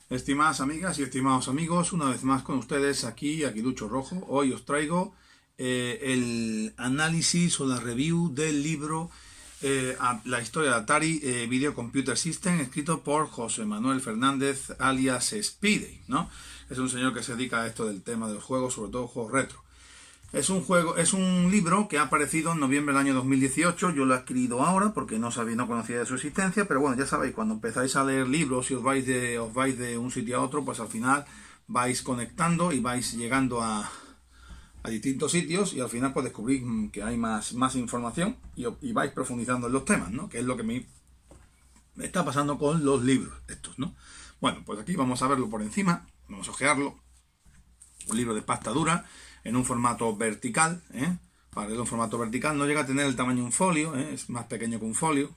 Estimadas amigas y estimados amigos, una vez más con ustedes aquí, Aguilucho Rojo. Hoy os traigo el análisis o la review del libro La historia de Atari Video Computer System, escrito por José Manuel Fernández, alias Speedy, ¿no? Es un señor que se dedica a esto del tema de los juegos, sobre todo juegos retro. Es un libro que ha aparecido en noviembre del año 2018. Yo lo he adquirido ahora porque no conocía de su existencia, pero bueno, ya sabéis, cuando empezáis a leer libros y os vais de un sitio a otro, pues al final vais conectando y vais llegando a distintos sitios y al final pues descubrís que hay más información y vais profundizando en los temas, ¿no? Que es lo que me está pasando con los libros estos, ¿no? Bueno, pues aquí vamos a verlo por encima, vamos a ojearlo. Un libro de pasta dura, en un formato vertical, para leerlo en formato vertical, no llega a tener el tamaño de un folio, es más pequeño que un folio,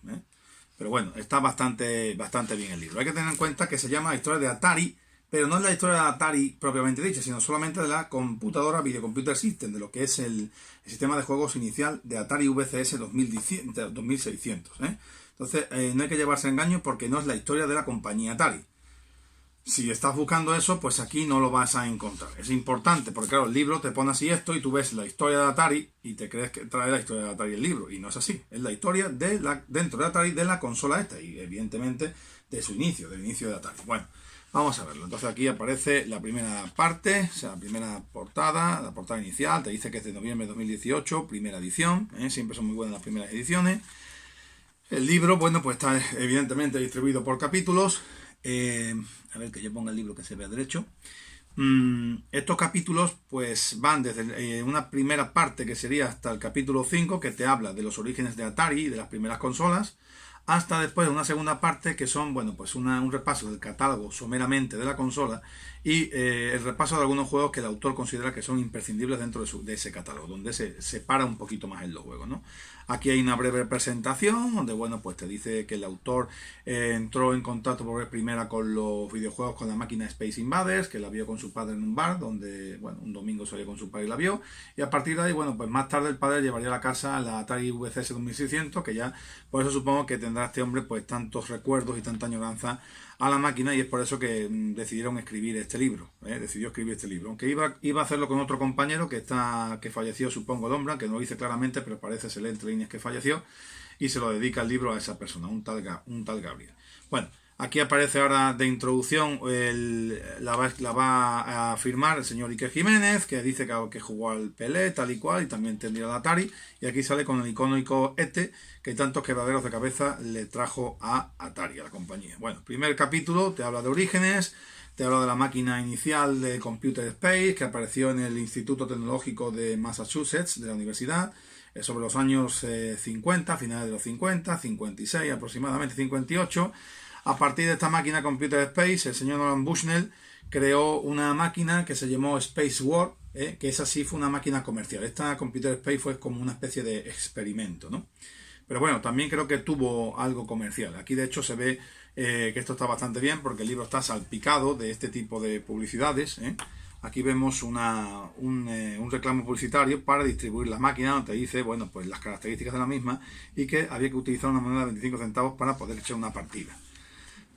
pero bueno, está bastante bien el libro. Hay que tener en cuenta que se llama La historia de Atari, pero no es la historia de Atari propiamente dicha, sino solamente de la computadora Video Computer System, de lo que es el sistema de juegos inicial de Atari VCS 2600. Entonces, no hay que llevarse a engaño porque no es la historia de la compañía Atari. Si estás buscando eso, pues aquí no lo vas a encontrar. Es importante, porque claro, el libro te pone así esto y tú ves la historia de Atari y te crees que trae la historia de Atari el libro. Y no es así. Es la historia dentro de Atari de la consola esta y evidentemente del inicio de Atari. Bueno, vamos a verlo. Entonces aquí aparece la primera parte, o sea, la primera portada, la portada inicial. Te dice que es de noviembre de 2018, primera edición. Siempre son muy buenas las primeras ediciones. El libro, bueno, pues está evidentemente distribuido por capítulos. A ver que yo ponga el libro que se vea derecho. Estos capítulos pues van desde una primera parte que sería hasta el capítulo 5, que te habla de los orígenes de Atari y de las primeras consolas, hasta después de una segunda parte que son, bueno, pues un repaso del catálogo someramente de la consola y el repaso de algunos juegos que el autor considera que son imprescindibles dentro de ese catálogo, donde se separa un poquito más en los juegos, ¿no? Aquí hay una breve presentación donde, bueno, pues te dice que el autor entró en contacto por vez primera con los videojuegos con la máquina Space Invaders, que la vio con su padre en un bar, donde, bueno, un domingo salió con su padre y la vio, y a partir de ahí, bueno, pues más tarde el padre llevaría a la casa la Atari VCS 2600, que ya, por eso supongo que tendrá este hombre pues tantos recuerdos y tanta añoranza a la máquina, y es por eso que decidieron escribir este libro, decidió escribir este libro, aunque iba a hacerlo con otro compañero que falleció, supongo, el hombre, que no lo dice claramente, pero parece ser entre líneas que falleció, y se lo dedica el libro a esa persona, un tal Gabriel. Bueno, aquí aparece ahora de introducción, la va a firmar el señor Iker Jiménez, que dice que jugó al Pelé, tal y cual, y también tendría el Atari, y aquí sale con el icónico que tantos quebraderos de cabeza le trajo a Atari, a la compañía. Bueno, primer capítulo te habla de orígenes, te habla de la máquina inicial de Computer Space, que apareció en el Instituto Tecnológico de Massachusetts, de la universidad, sobre los años 50, finales de los 50, 56, aproximadamente 58. A partir de esta máquina Computer Space, el señor Nolan Bushnell creó una máquina que se llamó Space War, que esa sí fue una máquina comercial. Esta Computer Space fue como una especie de experimento, ¿no? Pero bueno, también creo que tuvo algo comercial. Aquí de hecho se ve que esto está bastante bien porque el libro está salpicado de este tipo de publicidades. Aquí vemos un reclamo publicitario para distribuir la máquina, donde te dice, bueno, pues las características de la misma y que había que utilizar una moneda de 25 centavos para poder echar una partida.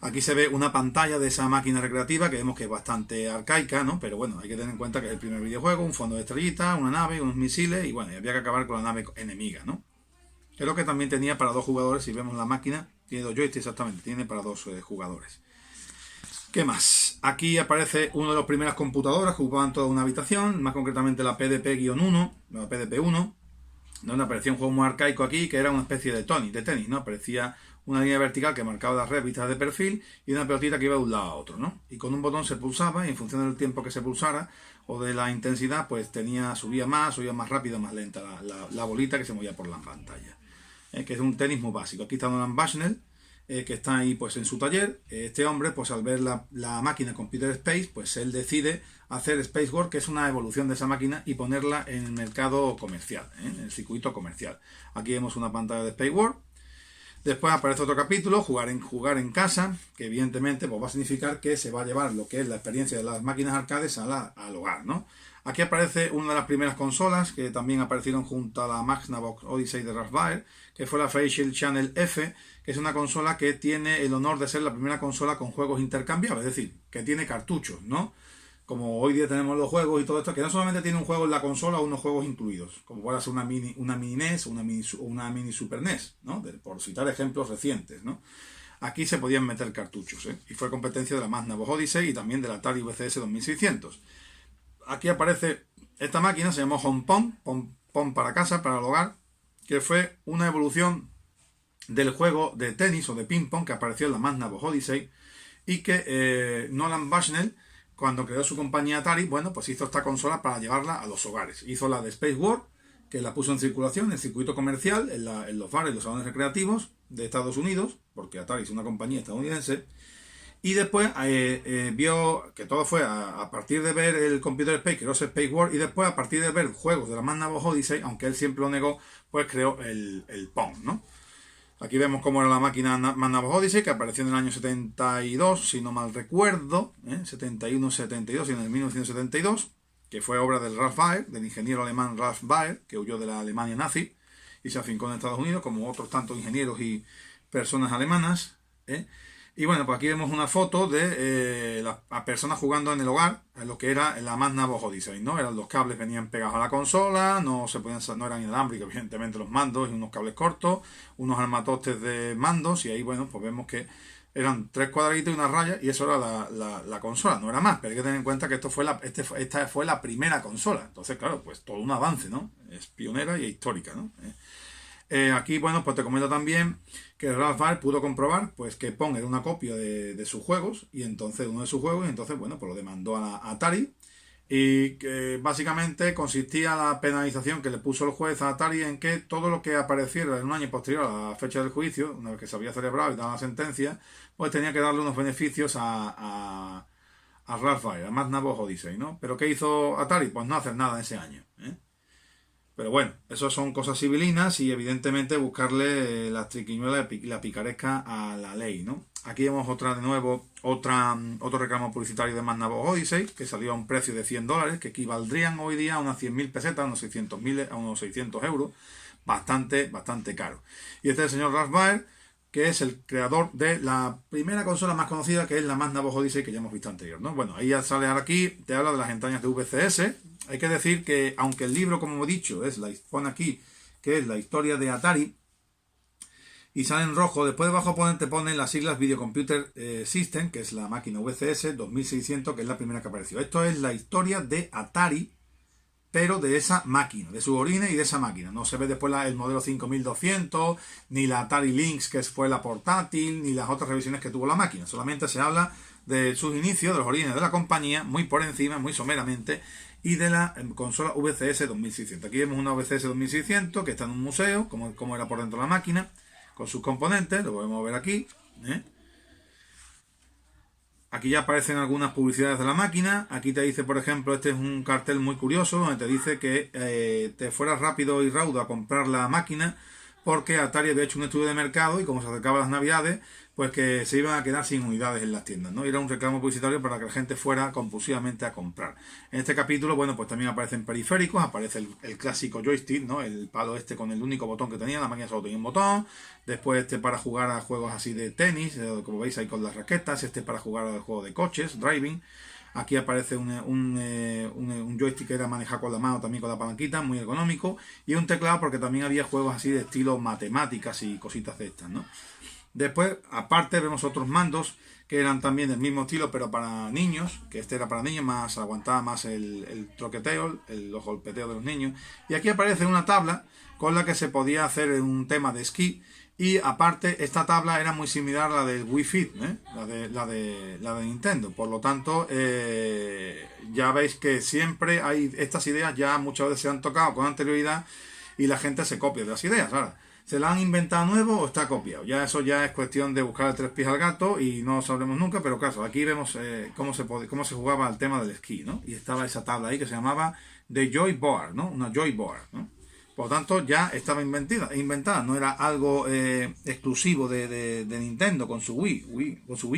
Aquí se ve una pantalla de esa máquina recreativa que vemos que es bastante arcaica, ¿no? Pero bueno, hay que tener en cuenta que es el primer videojuego, un fondo de estrellitas, una nave, unos misiles y bueno, y había que acabar con la nave enemiga, ¿no? Creo que también tenía para 2 jugadores, si vemos la máquina, tiene 2 joysticks exactamente, tiene para 2 jugadores. ¿Qué más? Aquí aparece una de las primeras computadoras que ocupaban toda una habitación, más concretamente la PDP-1, la PDP-1, donde aparecía un juego muy arcaico aquí, que era una especie de tenis, ¿no? Aparecía una línea vertical que marcaba las revistas de perfil y una pelotita que iba de un lado a otro, ¿no? Y con un botón se pulsaba y en función del tiempo que se pulsara o de la intensidad, pues subía más rápido, más lenta la bolita que se movía por la pantalla. Que es un tenis muy básico. Aquí está Nolan Bushnell, que está ahí pues en su taller. Este hombre, pues al ver la máquina Computer Space, pues él decide hacer Space War, que es una evolución de esa máquina, y ponerla en el mercado comercial, en el circuito comercial. Aquí vemos una pantalla de Space War. Después aparece otro capítulo, jugar en casa, que evidentemente pues va a significar que se va a llevar lo que es la experiencia de las máquinas arcades al hogar, ¿no? Aquí aparece una de las primeras consolas que también aparecieron junto a la Magnavox Odyssey de Ralph Baer, que fue la Fairchild Channel F, que es una consola que tiene el honor de ser la primera consola con juegos intercambiables, es decir, que tiene cartuchos, ¿no? Como hoy día tenemos los juegos y todo esto, que no solamente tiene un juego en la consola o unos juegos incluidos, como puede ser una mini NES o una mini Super NES, ¿no? Por citar ejemplos recientes, ¿no? Aquí se podían meter cartuchos, ¿eh? Y fue competencia de la Magnavox Odyssey y también de la Atari VCS 2600. Aquí aparece esta máquina, se llamó HomePong, Pong para casa, para el hogar, que fue una evolución del juego de tenis o de ping pong que apareció en la Magnavox Odyssey y que Nolan Bushnell, cuando creó su compañía Atari, bueno, pues hizo esta consola para llevarla a los hogares. Hizo la de Space War, que la puso en circulación, en el circuito comercial, en los bares, los salones recreativos de Estados Unidos, porque Atari es una compañía estadounidense, y después vio que todo fue a partir de ver el Computer Space, creó Space War, y después a partir de ver juegos de la Magnavox Odyssey, aunque él siempre lo negó, pues creó el Pong, ¿no? Aquí vemos cómo era la máquina Magnavox Odyssey, que apareció en el año 72, si no mal recuerdo, 71-72 y en el 1972, que fue obra del Ralph Baer, del ingeniero alemán Ralph Baer, que huyó de la Alemania nazi y se afincó en Estados Unidos, como otros tantos ingenieros y personas alemanas. Y bueno, pues aquí vemos una foto de las personas jugando en el hogar, en lo que era la Magnavox Odyssey, ¿no? Los cables venían pegados a la consola, no eran inalámbricos, evidentemente, los mandos, y unos cables cortos, unos armatostes de mandos, y ahí, bueno, pues vemos que eran 3 cuadraditos y una raya, y eso era la consola, no era más, pero hay que tener en cuenta que esta fue la primera consola. Entonces, claro, pues todo un avance, ¿no? Es pionera y histórica, ¿no? Aquí, bueno, pues te comento también que Ralph Baer pudo comprobar pues que Pong era una copia de sus juegos, y entonces uno de sus juegos, y entonces, bueno, pues lo demandó a Atari, y que básicamente consistía la penalización que le puso el juez a Atari en que todo lo que apareciera en un año posterior a la fecha del juicio, una vez que se había celebrado y dado la sentencia, pues tenía que darle unos beneficios a Ralph Baer, a Magnavox Odyssey, ¿no? Pero ¿qué hizo Atari? Pues no hacer nada ese año, ¿eh? Pero bueno, eso son cosas civilinas y evidentemente buscarle las triquiñuelas y la picaresca a la ley, ¿no? Aquí vemos otro reclamo publicitario de Magnavox Odyssey, que salió a un precio de $100, que equivaldrían hoy día a unas 100.000 pesetas, a unos 600 euros, bastante caro. Y este es el señor Ralph Baer, que es el creador de la primera consola más conocida, que es la Magnavox Odyssey, que ya hemos visto anterior, ¿no? Bueno, ahí ya sale ahora aquí, te habla de las entrañas de VCS. Hay que decir que, aunque el libro, como he dicho, pone aquí que es la historia de Atari, y sale en rojo, después debajo te ponen las siglas Video Computer System, que es la máquina VCS 2600, que es la primera que apareció. Esto es la historia de Atari, pero de esa máquina, de sus orígenes y de esa máquina. No se ve después el modelo 5200, ni la Atari Lynx, que fue la portátil, ni las otras revisiones que tuvo la máquina. Solamente se habla de sus inicios, de los orígenes de la compañía, muy por encima, muy someramente, y de la consola VCS 2600. Aquí vemos una VCS 2600 que está en un museo, como era por dentro de la máquina, con sus componentes, lo podemos ver aquí. Aquí ya aparecen algunas publicidades de la máquina. Aquí te dice, por ejemplo, este es un cartel muy curioso, donde te dice que te fueras rápido y raudo a comprar la máquina, porque Atari había hecho un estudio de mercado y como se acercaban las navidades, pues que se iban a quedar sin unidades en las tiendas, ¿no? Era un reclamo publicitario para que la gente fuera compulsivamente a comprar. En este capítulo, bueno, pues también aparecen periféricos, aparece el clásico joystick, ¿no? El palo con el único botón que tenía, la máquina solo tenía un botón. Después para jugar a juegos así de tenis, como veis ahí con las raquetas, para jugar al juego de coches, driving. Aquí aparece un joystick que era manejado con la mano, también con la palanquita, muy ergonómico. Y un teclado porque también había juegos así de estilo matemáticas y cositas de estas, ¿no? Después, aparte, vemos otros mandos que eran también del mismo estilo, pero para niños, que este era para niños, aguantaba más el troqueteo, los golpeteos de los niños. Y aquí aparece una tabla con la que se podía hacer un tema de esquí. Y aparte, esta tabla era muy similar a la del Wii Fit, la de Nintendo. Por lo tanto, ya veis que siempre hay estas ideas, ya muchas veces se han tocado con anterioridad y la gente se copia de las ideas. Ahora, ¿se la han inventado nuevo o está copiado? Ya eso ya es cuestión de buscar el 3 pies al gato y no lo sabremos nunca, pero claro, aquí vemos cómo se jugaba el tema del esquí, ¿no? Y estaba esa tabla ahí que se llamaba The Joy Board, ¿no? Una Joy Board, ¿no? Por lo tanto, ya estaba inventada, no era algo exclusivo de Nintendo con su Wii,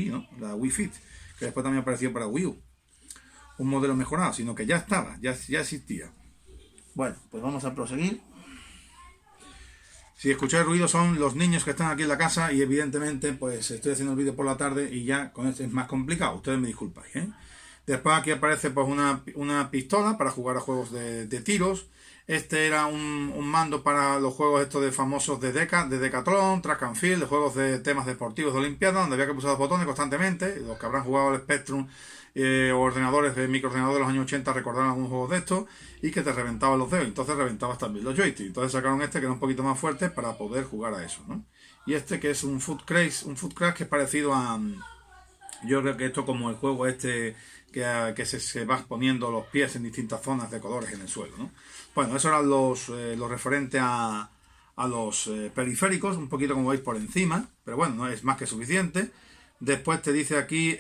¿no? La Wii Fit, que después también apareció para Wii U. Un modelo mejorado, sino que ya estaba, ya existía. Bueno, pues vamos a proseguir. Si escucháis ruido son los niños que están aquí en la casa y evidentemente pues estoy haciendo el vídeo por la tarde y ya con esto es más complicado, ustedes me disculpáis, ¿eh? Después aquí aparece pues una pistola para jugar a juegos de tiros. Este era un mando para los juegos estos de famosos de Decathlon, Track and Field, de juegos de temas deportivos de Olimpiada, donde había que pulsar los botones constantemente. Los que habrán jugado al Spectrum o ordenadores de microordenadores de los años 80 recordarán algunos juegos de estos y que te reventaban los dedos, entonces reventabas también los joysticks. Entonces sacaron este que era un poquito más fuerte para poder jugar a eso, ¿no? Y este que es un Foot Crash que es parecido a... Yo creo que esto como el juego este que se va poniendo los pies en distintas zonas de colores en el suelo, ¿no? Bueno, eso eran lo referente a los periféricos, un poquito como veis por encima, pero bueno, no es más que suficiente. Después te dice aquí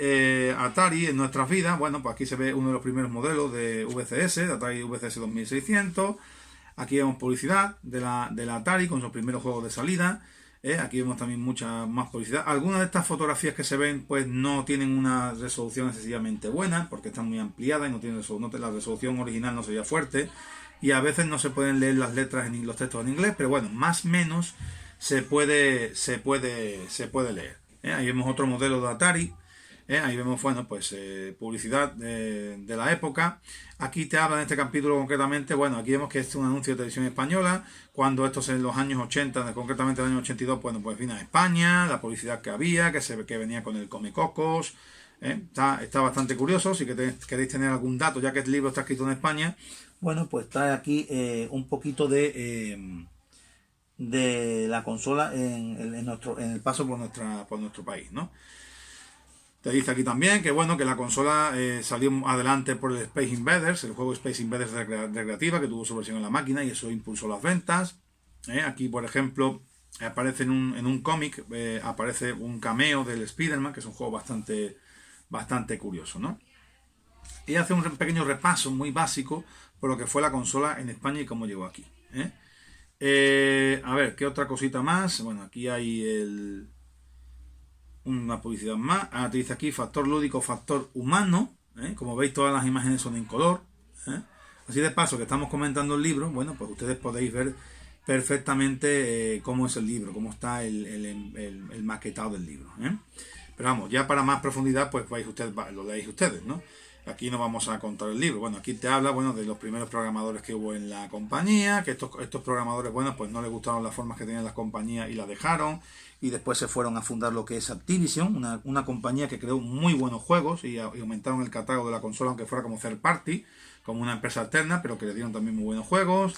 Atari en nuestras vidas. Bueno, pues aquí se ve uno de los primeros modelos de VCS, de Atari VCS 2600. Aquí vemos publicidad de la Atari con sus primeros juegos de salida. Aquí vemos también mucha más publicidad. Algunas de estas fotografías que se ven pues no tienen una resolución excesivamente buena porque están muy ampliadas y no tienen la resolución original no sería fuerte y a veces no se pueden leer las letras los textos en inglés, pero bueno, más o menos se puede leer. Ahí vemos otro modelo de Atari. Ahí vemos, bueno, pues publicidad de la época. Aquí te habla en este capítulo concretamente, bueno, aquí vemos que este es un anuncio de televisión española, cuando esto es en los años 80, concretamente el año 82, bueno, pues vino a España, la publicidad que había, que venía con el Comecocos. Está bastante curioso, si queréis tener algún dato, ya que el libro está escrito en España, bueno, pues trae aquí un poquito de la consola en el paso por nuestro país, ¿no? Te dice aquí también que bueno, que la consola salió adelante por el Space Invaders, el juego Space Invaders recreativa, que tuvo su versión en la máquina y eso impulsó las ventas. Aquí, por ejemplo, aparece en un cómic, aparece un cameo del Spider-Man, que es un juego bastante curioso, ¿no? Y hace un pequeño repaso muy básico por lo que fue la consola en España y cómo llegó aquí. A ver, ¿qué otra cosita más? Bueno, aquí hay una publicidad más. Te dice aquí factor lúdico, factor humano. Como veis, todas las imágenes son en color. Así de paso que estamos comentando el libro, bueno, pues ustedes podéis ver perfectamente cómo es el libro, cómo está el maquetado del libro. Pero vamos, ya para más profundidad, pues lo leéis ustedes, ¿no? Aquí no vamos a contar el libro. Bueno, aquí te habla, bueno, de los primeros programadores que hubo en la compañía, que estos programadores, bueno, pues no les gustaron las formas que tenían las compañías y la dejaron, y después se fueron a fundar lo que es Activision, una compañía que creó muy buenos juegos y aumentaron el catálogo de la consola, aunque fuera como third party, como una empresa alterna, pero que le dieron también muy buenos juegos.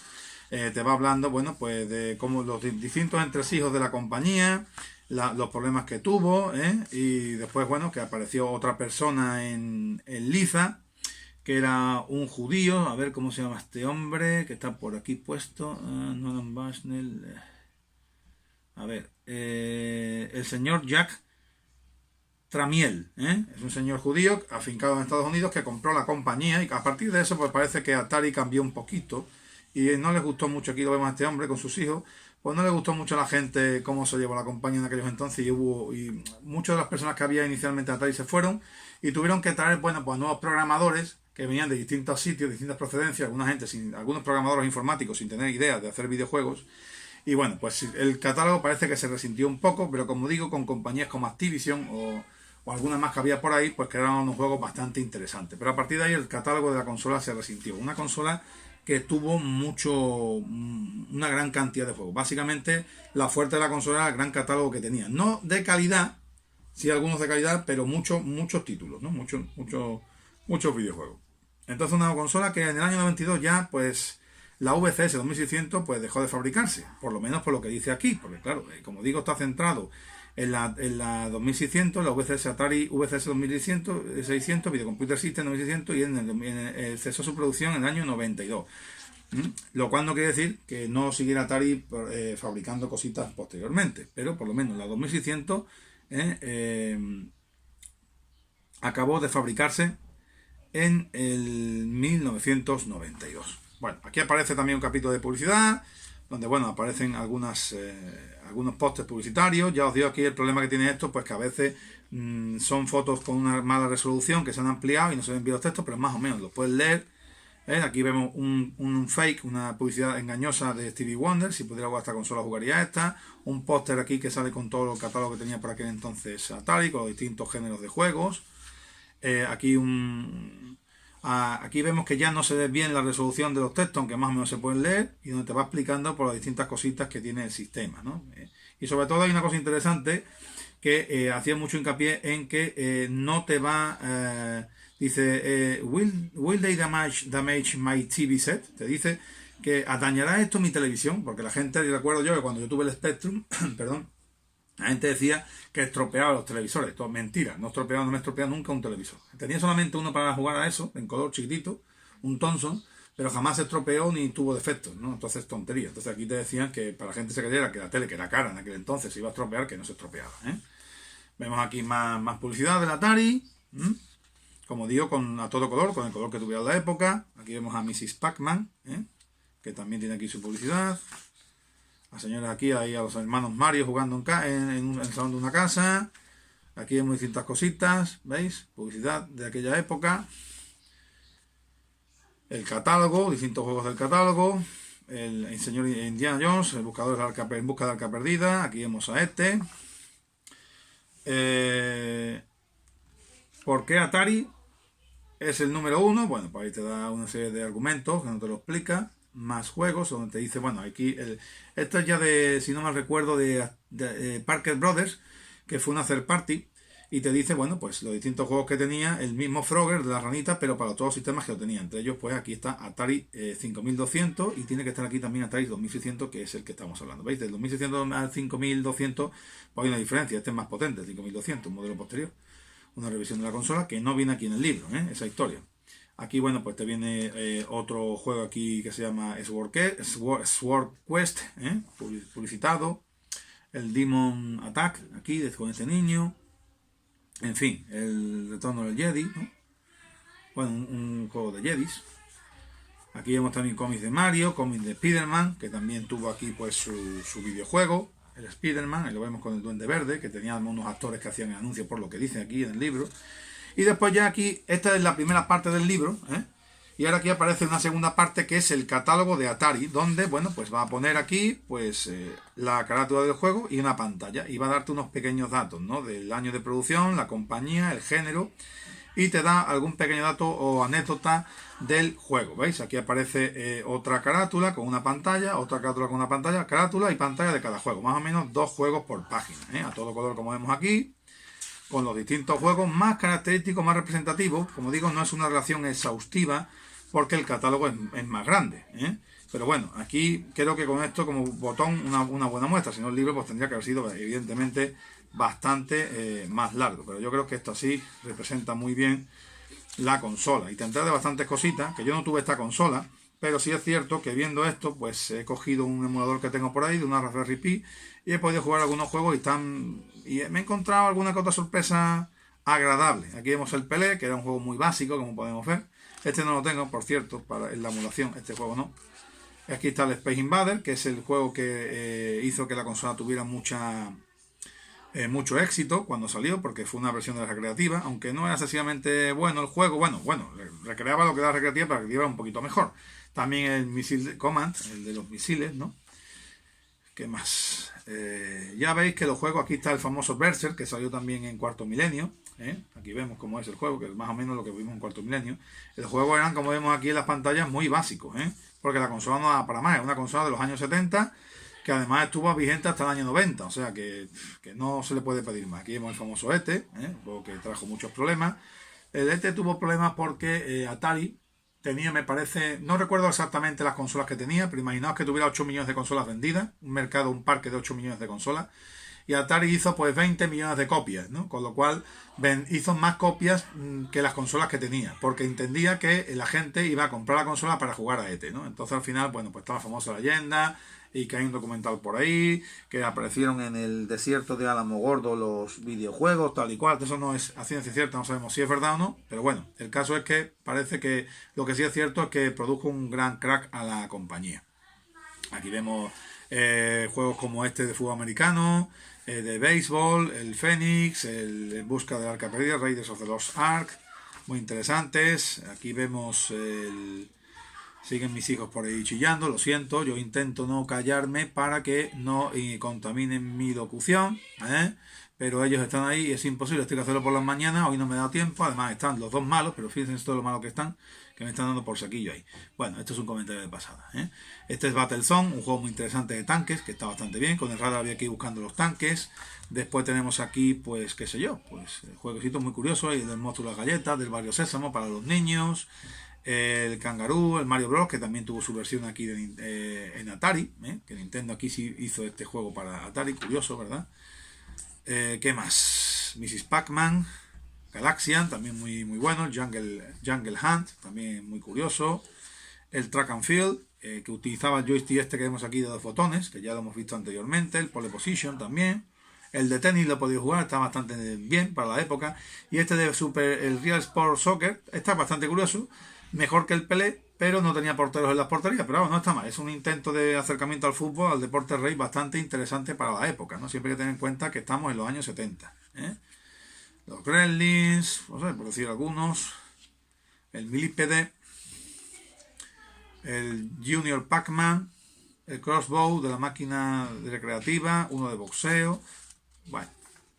Te va hablando, bueno, pues de cómo los distintos entresijos de la compañía, los problemas que tuvo, y después, bueno, que apareció otra persona en Liza, que era un judío. A ver cómo se llama este hombre, que está por aquí puesto. Nolan Bushnell. A ver, el señor Jack Tramiel, es un señor judío afincado en Estados Unidos que compró la compañía, y a partir de eso pues parece que Atari cambió un poquito y no les gustó mucho. Aquí lo vemos a este hombre con sus hijos, pues no le gustó mucho a la gente cómo se llevó la compañía en aquellos entonces, y muchas de las personas que había inicialmente en Atari se fueron y tuvieron que traer, bueno, pues nuevos programadores que venían de distintos sitios, de distintas procedencias, algunos programadores informáticos sin tener idea de hacer videojuegos. Y bueno, pues el catálogo parece que se resintió un poco, pero como digo, con compañías como Activision o algunas más que había por ahí, pues crearon unos juegos bastante interesantes. Pero a partir de ahí el catálogo de la consola se resintió. Una consola que tuvo una gran cantidad de juegos. Básicamente, la fuerte de la consola era el gran catálogo que tenía. No de calidad, sí algunos de calidad, pero muchos títulos, ¿no? Muchos videojuegos. Entonces una consola que en el año 92 ya, pues la VCS 2600 pues dejó de fabricarse, por lo menos por lo que dice aquí, porque claro, como digo, está centrado en la 2600, la VCS Atari VCS 2600, Video Computer System 2600, y cesó su producción en el año 92. Lo cual no quiere decir que no siguiera Atari fabricando cositas posteriormente, pero por lo menos la 2600 acabó de fabricarse en el 1992. Bueno, aquí aparece también un capítulo de publicidad, donde bueno, aparecen algunos pósters publicitarios. Ya os digo aquí el problema que tiene esto, pues que a veces son fotos con una mala resolución que se han ampliado y no se ven bien los textos, pero más o menos lo puedes leer. ¿Ves? Aquí vemos un fake, una publicidad engañosa de Stevie Wonder. Si pudiera jugar esta consola jugaría esta. Un póster aquí que sale con todo el catálogo que tenía por aquel entonces Atari, con los distintos géneros de juegos. Aquí vemos que ya no se ve bien la resolución de los textos, aunque más o menos se pueden leer, y donde te va explicando por las distintas cositas que tiene el sistema, ¿no? Y sobre todo hay una cosa interesante que hacía mucho hincapié en que no te va... dice, will they damage my TV set? Te dice que dañará esto mi televisión, porque la gente, recuerdo yo que cuando yo tuve el Spectrum, perdón, la gente decía que estropeaba los televisores. Esto es mentira, no me estropea nunca un televisor. Tenía solamente uno para jugar a eso, en color chiquitito, un Thomson, pero jamás se estropeó ni tuvo defectos, ¿no? Entonces, tontería. Entonces aquí te decían que para la gente se creyera que la tele, que era cara en aquel entonces, se iba a estropear, que no se estropeaba, ¿eh? Vemos aquí más publicidad del Atari, como digo, a todo color, con el color que tuviera la época. Aquí vemos a Mrs. Pac-Man, que también tiene aquí su publicidad. La señora aquí, ahí a los hermanos Mario jugando en el salón de una casa. Aquí vemos distintas cositas, ¿veis? Publicidad de aquella época. El catálogo, distintos juegos del catálogo. El señor Indiana Jones, el buscador en busca de arca perdida. Aquí vemos a este. ¿Por qué Atari es el número 1? Bueno, pues ahí te da una serie de argumentos que no te lo explica. Más juegos, donde te dice, bueno, aquí esto es ya de, si no mal recuerdo, de Parker Brothers, que fue una third party, y te dice, bueno, pues los distintos juegos que tenía, el mismo Frogger de la ranita, pero para todos los sistemas que lo tenía. Entre ellos, pues aquí está Atari 5200, y tiene que estar aquí también Atari 2600, que es el que estamos hablando. ¿Veis? Del 2600 al 5200, pues hay una diferencia. Este es más potente, el 5200, un modelo posterior. Una revisión de la consola que no viene aquí en el libro, esa historia. Aquí, bueno, pues te viene otro juego aquí que se llama Sword Quest, publicitado. El Demon Attack, aquí, con este niño. En fin, el retorno del Jedi, ¿no? Bueno, un juego de Jedis. Aquí vemos también cómics de Mario, cómics de Spider-Man, que también tuvo aquí pues su videojuego, el Spider-Man. Ahí lo vemos con el Duende Verde, que tenía unos actores que hacían el anuncio por lo que dice aquí en el libro. Y después ya aquí, esta es la primera parte del libro, y ahora aquí aparece una segunda parte que es el catálogo de Atari, donde, bueno, pues va a poner aquí, pues, la carátula del juego y una pantalla, y va a darte unos pequeños datos, ¿no? Del año de producción, la compañía, el género, y te da algún pequeño dato o anécdota del juego, ¿veis? Aquí aparece otra carátula con una pantalla, otra carátula con una pantalla, carátula y pantalla de cada juego, más o menos 2 juegos por página, a todo color como vemos aquí, con los distintos juegos más característicos, más representativos. Como digo, no es una relación exhaustiva porque el catálogo es más grande, Pero bueno, aquí creo que con esto como botón una buena muestra. Si no, el libro pues tendría que haber sido evidentemente bastante más largo. Pero yo creo que esto así representa muy bien la consola. Y te enteras de bastantes cositas, que yo no tuve esta consola, pero sí es cierto que viendo esto, pues he cogido un emulador que tengo por ahí de una Raspberry Pi y he podido jugar algunos juegos y me he encontrado alguna que otra sorpresa agradable. Aquí vemos el Pelé, que era un juego muy básico, como podemos ver. Este no lo tengo, por cierto, en la emulación, este juego no. Aquí está el Space Invader, que es el juego que hizo que la consola tuviera mucho éxito cuando salió, porque fue una versión de la recreativa, aunque no era excesivamente bueno el juego. Bueno, recreaba lo que era la recreativa, pero la recreativa era un poquito mejor. También el Missile Command, el de los misiles, ¿no? ¿Qué más? Ya veis que los juegos, aquí está el famoso Berserk, que salió también en Cuarto Milenio. Aquí vemos cómo es el juego, que es más o menos lo que vimos en Cuarto Milenio. El juego eran, como vemos aquí en las pantallas, muy básicos, porque la consola no daba para más. Es una consola de los años 70, que además estuvo vigente hasta el año 90, o sea que no se le puede pedir más. Aquí vemos el famoso ET, un juego que trajo muchos problemas. El ET tuvo problemas porque Atari tenía, me parece, no recuerdo exactamente las consolas que tenía, pero imaginaos que tuviera 8 millones de consolas vendidas, un parque de 8 millones de consolas, y Atari hizo pues 20 millones de copias, ¿no? Con lo cual hizo más copias que las consolas que tenía, porque entendía que la gente iba a comprar la consola para jugar a ET, ¿no? Entonces al final, bueno, pues está la famosa leyenda, y que hay un documental por ahí, que aparecieron en el desierto de Álamo Gordo los videojuegos, tal y cual. Eso no es a ciencia cierta, no sabemos si es verdad o no, pero bueno, el caso es que parece que lo que sí es cierto es que produjo un gran crack a la compañía. Aquí vemos juegos como este de fútbol americano, de béisbol, el Fénix, el En busca del arca perdida, Raiders of the Lost Ark, muy interesantes. Aquí vemos Siguen mis hijos por ahí chillando, lo siento, yo intento no callarme para que no contaminen mi locución, ¿eh? Pero ellos están ahí y es imposible, estoy que hacerlo por las mañanas, hoy no me da tiempo, además están los dos malos, pero fíjense todo lo malo que están, que me están dando por saquillo ahí. Bueno, esto es un comentario de pasada, ¿eh? Este es Battlezone, un juego muy interesante de tanques, que está bastante bien, con el radar había que ir buscando los tanques. Después tenemos aquí, pues, qué sé yo, pues jueguecitos muy curiosos, el del monstruo de las galletas, del barrio Sésamo para los niños, el Kangaroo, el Mario Bros, que también tuvo su versión aquí en Atari, que Nintendo aquí sí hizo este juego para Atari, curioso, ¿verdad? ¿Qué más? Mrs. Pac-Man, Galaxian, también muy, muy bueno, Jungle Hunt, también muy curioso, el Track and Field, que utilizaba el joystick este que vemos aquí de 2 botones, que ya lo hemos visto anteriormente, el Pole Position también, el de tenis lo he podido jugar, está bastante bien para la época, y este de el Real Sport Soccer está bastante curioso, mejor que el Pelé, pero no tenía porteros en las porterías, pero no está mal, es un intento de acercamiento al fútbol, al deporte rey, bastante interesante para la época, ¿no? Siempre hay que tener en cuenta que estamos en los años 70, ¿eh? Los Gremlins, no sé, por decir algunos, el Millipede, el Junior Pac-Man, el Crossbow de la máquina recreativa, uno de boxeo. Bueno,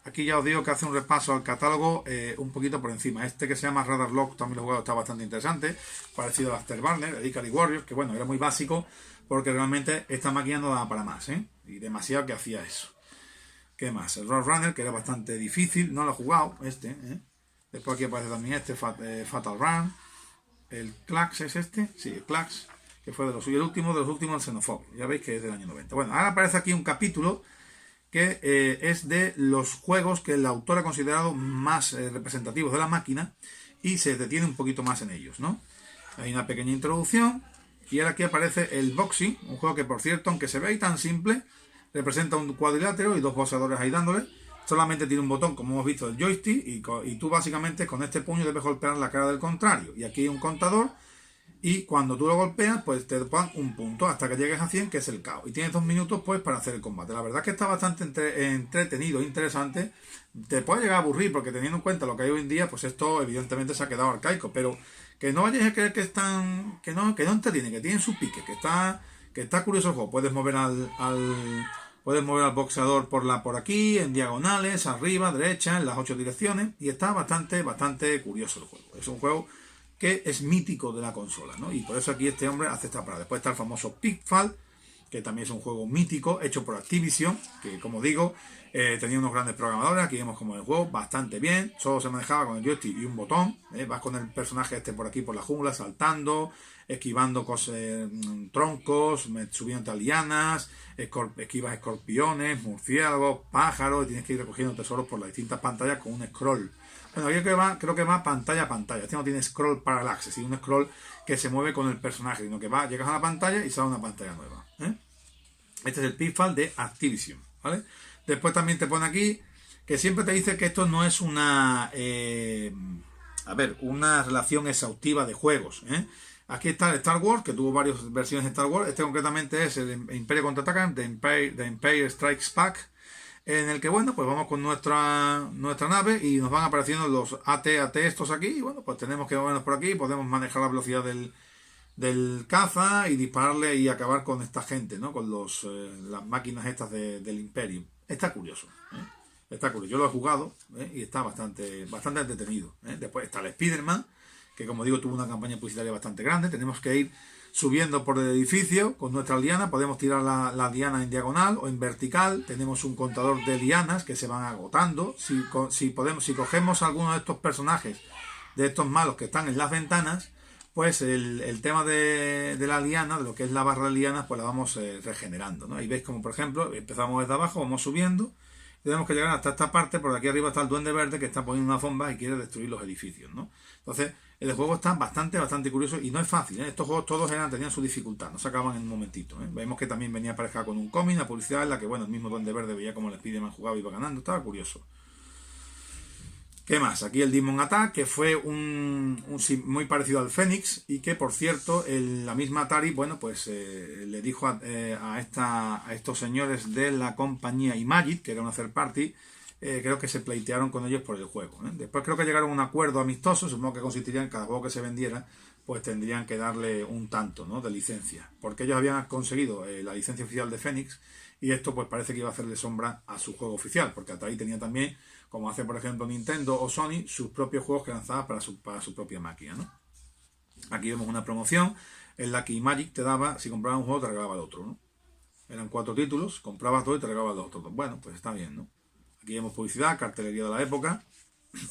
aquí ya os digo que hace un repaso al catálogo un poquito por encima. Este que se llama Radar Lock también lo he jugado, está bastante interesante, parecido a Afterburner, el Ikari Warriors, que bueno, era muy básico porque realmente esta máquina no daba para más, y demasiado que hacía eso. ¿Qué más? El Roadrunner, que era bastante difícil, no lo he jugado, Después aquí aparece también este Fatal Run. El Clax es este, sí, el Clax, que fue de los, y el último de los últimos, el Xenophobe, ya veis que es del año 90. Bueno, ahora aparece aquí un capítulo que es de los juegos que el autor ha considerado más representativos de la máquina y se detiene un poquito más en ellos, ¿no? Hay una pequeña introducción y ahora aquí aparece el Boxing, un juego que por cierto, aunque se ve ahí tan simple, representa un cuadrilátero y 2 boxeadores ahí dándole. Solamente tiene un botón, como hemos visto, el joystick, y tú básicamente con este puño debes golpear la cara del contrario. Y aquí hay un contador, y cuando tú lo golpeas, pues te dan un punto hasta que llegues a 100, que es el KO. Y tienes 2 minutos pues para hacer el combate. La verdad es que está bastante entretenido, interesante. Te puede llegar a aburrir, porque teniendo en cuenta lo que hay hoy en día, pues esto evidentemente se ha quedado arcaico. Pero que no vayas a creer que están, que no entretiene, que tiene su pique, que está curioso el juego. Puedes mover al boxeador por aquí, en diagonales, arriba, derecha, en las 8 direcciones. Y está bastante curioso el juego. Es un juego que es mítico de la consola, ¿no? Y por eso aquí este hombre hace esta parada. Después está el famoso Pitfall, que también es un juego mítico, hecho por Activision, que como digo, tenía unos grandes programadores. Aquí vemos como el juego, bastante bien. Solo se manejaba con el joystick y un botón. Vas con el personaje este por aquí, por la jungla, saltando, esquivando troncos, subiendo lianas, esquivas escorpiones, murciélagos, pájaros, y tienes que ir recogiendo tesoros por las distintas pantallas con un scroll. Bueno, yo creo que va pantalla a pantalla. Este no tiene scroll parallax, sino un scroll que se mueve con el personaje, sino que llegas a la pantalla y sale una pantalla nueva, Este es el Pitfall de Activision, ¿vale? Después también te pone aquí que siempre te dice que esto no es una relación exhaustiva de juegos, Aquí está el Star Wars, que tuvo varias versiones de Star Wars. Este concretamente es el Imperio Contraataca, The Empire Strikes Back, en el que, bueno, pues vamos con nuestra nave y nos van apareciendo los AT estos aquí, y bueno, pues tenemos que movernos por aquí, podemos manejar la velocidad del caza y dispararle y acabar con esta gente, ¿no? Con las máquinas estas del Imperio. Está curioso, Está curioso. Yo lo he jugado, y está bastante entretenido, Después está el Spider-Man, que como digo tuvo una campaña publicitaria bastante grande. Tenemos que ir subiendo por el edificio con nuestra liana, podemos tirar la liana en diagonal o en vertical. Tenemos un contador de lianas que se van agotando. Si cogemos alguno de estos personajes, de estos malos que están en las ventanas, pues el tema de la liana, de lo que es la barra de lianas, pues la vamos regenerando, ¿no? Ahí veis como, por ejemplo, empezamos desde abajo, vamos subiendo, tenemos que llegar hasta esta parte, por aquí arriba está el Duende Verde que está poniendo una bomba y quiere destruir los edificios, ¿no? Entonces, el juego está bastante curioso y no es fácil, Estos juegos todos tenían su dificultad, no se acaban en un momentito, Vemos que también venía aparejado con un cómic, la publicidad en la que, bueno, el mismo Duende Verde veía como el Spider-Man jugaba y iba ganando, estaba curioso. ¿Qué más? Aquí el Demon Attack, que fue muy parecido al Phoenix y que, por cierto, la misma Atari, bueno, pues le dijo a estos señores de la compañía Imagine, que era una third party, creo que se pleitearon con ellos por el juego. Después creo que llegaron a un acuerdo amistoso, supongo que consistiría en cada juego que se vendiera, pues tendrían que darle un tanto, ¿no?, de licencia, porque ellos habían conseguido la licencia oficial de Phoenix, y esto pues parece que iba a hacerle sombra a su juego oficial, porque Atari tenía también, como hace por ejemplo Nintendo o Sony, sus propios juegos que lanzaba para su propia máquina, ¿no? Aquí vemos una promoción en la que Magic te daba, si comprabas un juego te regalaba el otro, ¿no? Eran 4 títulos, comprabas 2 y te regalabas los otros 2. Bueno, pues está bien, ¿no? Aquí vemos publicidad, cartelería de la época.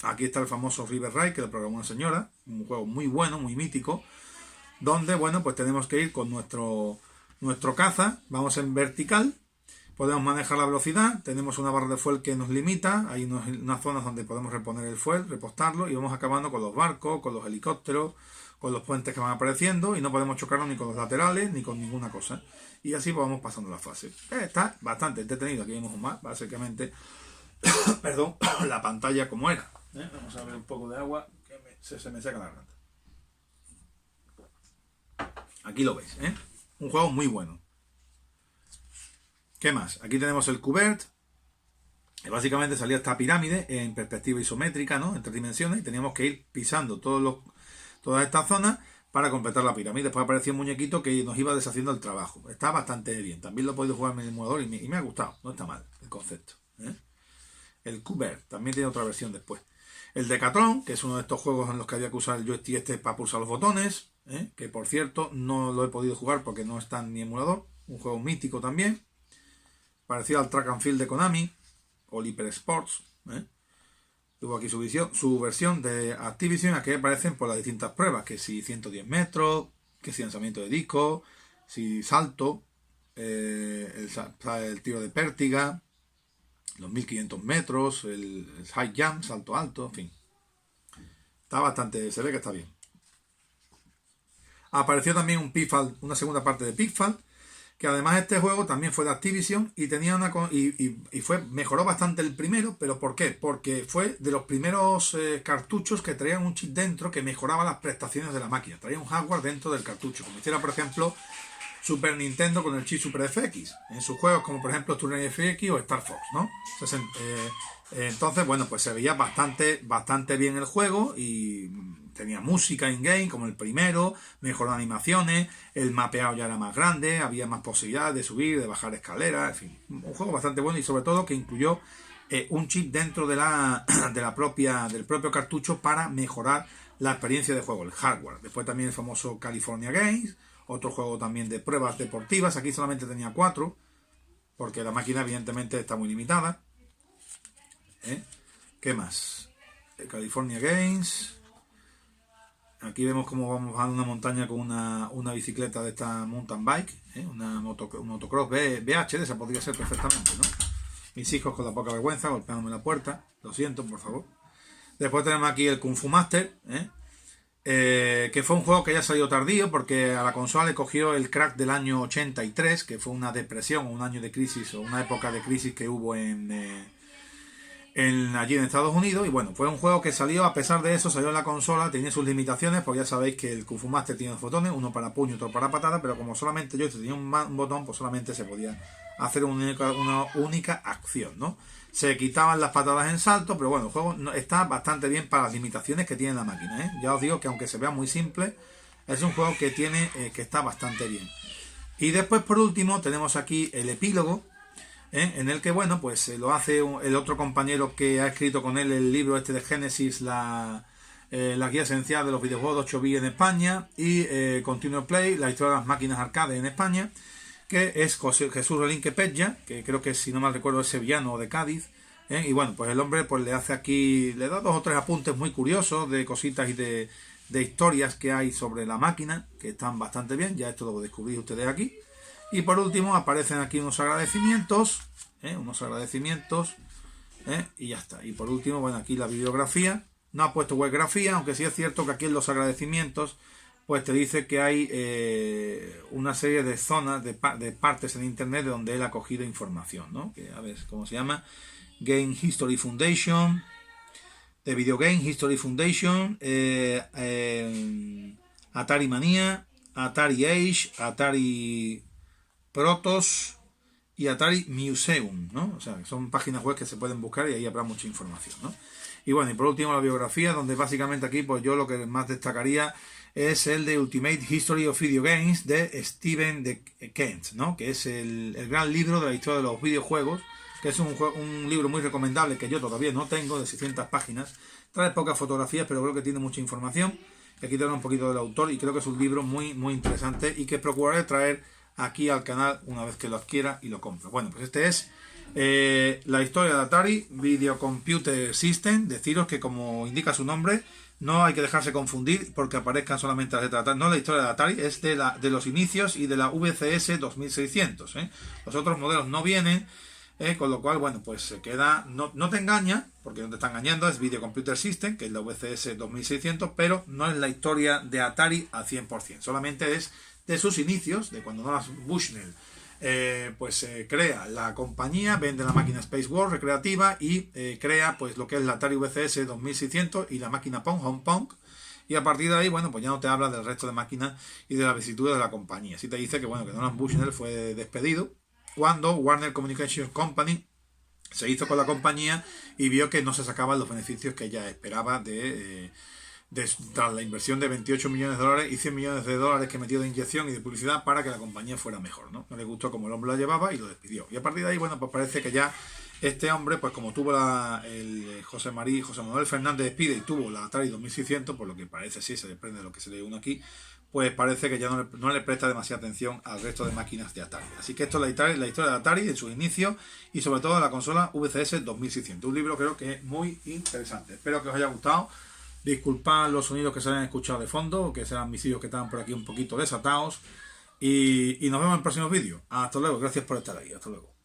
Aquí está el famoso River Raid, que lo programó una señora, un juego muy bueno, muy mítico, donde, bueno, pues tenemos que ir con nuestro caza, vamos en vertical, podemos manejar la velocidad, tenemos una barra de fuel que nos limita, hay unas zonas donde podemos reponer el fuel, repostarlo, y vamos acabando con los barcos, con los helicópteros, con los puentes que van apareciendo, y no podemos chocarnos ni con los laterales, ni con ninguna cosa. Y así pues vamos pasando la fase. Está bastante entretenido, aquí vemos más, básicamente, perdón, la pantalla como era. Vamos a ver un poco de agua, que se me seca la garganta. Aquí lo veis, un juego muy bueno. ¿Qué más? Aquí tenemos el Cubert, que básicamente salía esta pirámide en perspectiva isométrica, ¿no?, en 3 dimensiones, y teníamos que ir pisando todas estas zonas para completar la pirámide. Después aparecía un muñequito que nos iba deshaciendo el trabajo. Está bastante bien. También lo he podido jugar en el emulador y me ha gustado. No está mal el concepto. El Cubert también tiene otra versión después. El Decathlon, que es uno de estos juegos en los que había que usar el joystick para pulsar los botones, que por cierto no lo he podido jugar porque no está en mi emulador. Un juego mítico también. Parecido al Track and Field de Konami o Hyper Sports. Tuvo aquí su versión de Activision, aquí aparecen por las distintas pruebas, que si 110 metros, que si lanzamiento de disco, si salto, el tiro de pértiga, los 1500 metros, el high jump, salto alto, en fin. Está bastante, se ve que está bien. Apareció también un Pitfall, una segunda parte de Pitfall, que además este juego también fue de Activision y tenía mejoró bastante el primero. ¿Pero por qué? Porque fue de los primeros cartuchos que traían un chip dentro que mejoraba las prestaciones de la máquina. Traía un hardware dentro del cartucho, como hiciera por ejemplo Super Nintendo con el chip Super FX en sus juegos, como por ejemplo Turner FX o Star Fox, ¿no? Entonces, bueno, pues se veía bastante bien el juego y tenía música in-game como el primero, mejoró animaciones, el mapeado ya era más grande, había más posibilidades de subir, de bajar escaleras, en fin, un juego bastante bueno y sobre todo que incluyó un chip dentro del propio cartucho para mejorar la experiencia de juego, el hardware. Después también el famoso California Games, otro juego también de pruebas deportivas, aquí solamente tenía 4, porque la máquina evidentemente está muy limitada. ¿Qué más? California Games. Aquí vemos cómo vamos bajando una montaña con una bicicleta de esta mountain bike, un motocross VH, esa podría ser perfectamente, ¿no? Mis hijos con la poca vergüenza golpeándome la puerta, lo siento, por favor. Después tenemos aquí el Kung Fu Master, que fue un juego que ya salió tardío porque a la consola le cogió el crack del año 83, que fue una depresión, un año de crisis o una época de crisis que hubo allí en Estados Unidos, y bueno, fue un juego que salió, a pesar de eso, salió en la consola, tenía sus limitaciones, porque ya sabéis que el Kung Fu Master tiene 2 botones, uno para puño y otro para patada, pero como solamente yo tenía un botón, pues solamente se podía hacer una única acción, ¿no? Se quitaban las patadas en salto, pero bueno, el juego está bastante bien para las limitaciones que tiene la máquina, Ya os digo que aunque se vea muy simple, es un juego que está bastante bien. Y después, por último, tenemos aquí el epílogo, en el que, bueno, pues lo hace el otro compañero que ha escrito con él el libro de Genesis, la guía esencial de los videojuegos de 8 bits en España, y Continuous Play, la historia de las máquinas arcade en España, que es Jesús Relinque Petja, que creo que, si no mal recuerdo, es sevillano o de Cádiz, y bueno, pues el hombre pues le da 2 o 3 apuntes muy curiosos de cositas y de historias que hay sobre la máquina, que están bastante bien. Ya esto lo descubrís ustedes aquí. Y por último aparecen aquí unos agradecimientos, y ya está. Y por último, bueno, aquí la bibliografía. No ha puesto webgrafía, aunque sí es cierto que aquí en los agradecimientos pues te dice que hay una serie de zonas, de partes en internet de donde él ha cogido información, ¿no? Que, a ver, ¿cómo se llama? Game History Foundation, de Video Game History Foundation, Atari Mania, Atari Age, Atari Protos y Atari Museum, ¿no? O sea, son páginas web que se pueden buscar y ahí habrá mucha información, ¿no? Y bueno, y por último la biografía, donde básicamente aquí pues yo lo que más destacaría es el de Ultimate History of Video Games de Stephen de Kent, ¿no? Que es el gran libro de la historia de los videojuegos, que es un libro muy recomendable que yo todavía no tengo, de 600 páginas. Trae pocas fotografías, pero creo que tiene mucha información. Y aquí tengo un poquito del autor y creo que es un libro muy, muy interesante y que procuraré traer aquí al canal una vez que lo adquiera y lo compro. Bueno, pues este es la historia de Atari Video Computer System. Deciros que, como indica su nombre, no hay que dejarse confundir porque aparezcan solamente las letras de Atari. No, la historia de Atari es de los inicios y de la VCS 2600. Los otros modelos no vienen, con lo cual, bueno, pues se queda, no te engaña, porque no te está engañando, es Video Computer System, que es la VCS 2600, pero no es la historia de Atari al 100%, solamente es de sus inicios, de cuando Nolan Bushnell crea la compañía, vende la máquina Space War recreativa y crea pues lo que es la Atari VCS 2600 y la máquina Pong, Home Pong, y a partir de ahí, bueno, pues ya no te habla del resto de máquinas y de la vicisitud de la compañía. Sí te dice que, bueno, que Nolan Bushnell fue despedido cuando Warner Communications Company se hizo con la compañía y vio que no se sacaban los beneficios que ella esperaba tras la inversión de 28 millones de dólares y 100 millones de dólares que metió de inyección y de publicidad para que la compañía fuera mejor, ¿no? No le gustó como el hombre la llevaba y lo despidió. Y a partir de ahí, bueno, pues parece que ya este hombre, pues como tuvo el José Manuel Fernández despide y tuvo la Atari 2600, por lo que parece, sí, se desprende de lo que se lee uno aquí, pues parece que ya no le presta demasiada atención al resto de máquinas de Atari. Así que esto es la historia de Atari en sus inicios y sobre todo de la consola VCS 2600. Un libro creo que es muy interesante. Espero que os haya gustado. Disculpad los sonidos que se hayan escuchado de fondo, que serán mis hijos que estaban por aquí un poquito desatados. Y nos vemos en próximos vídeos. Hasta luego, gracias por estar ahí. Hasta luego.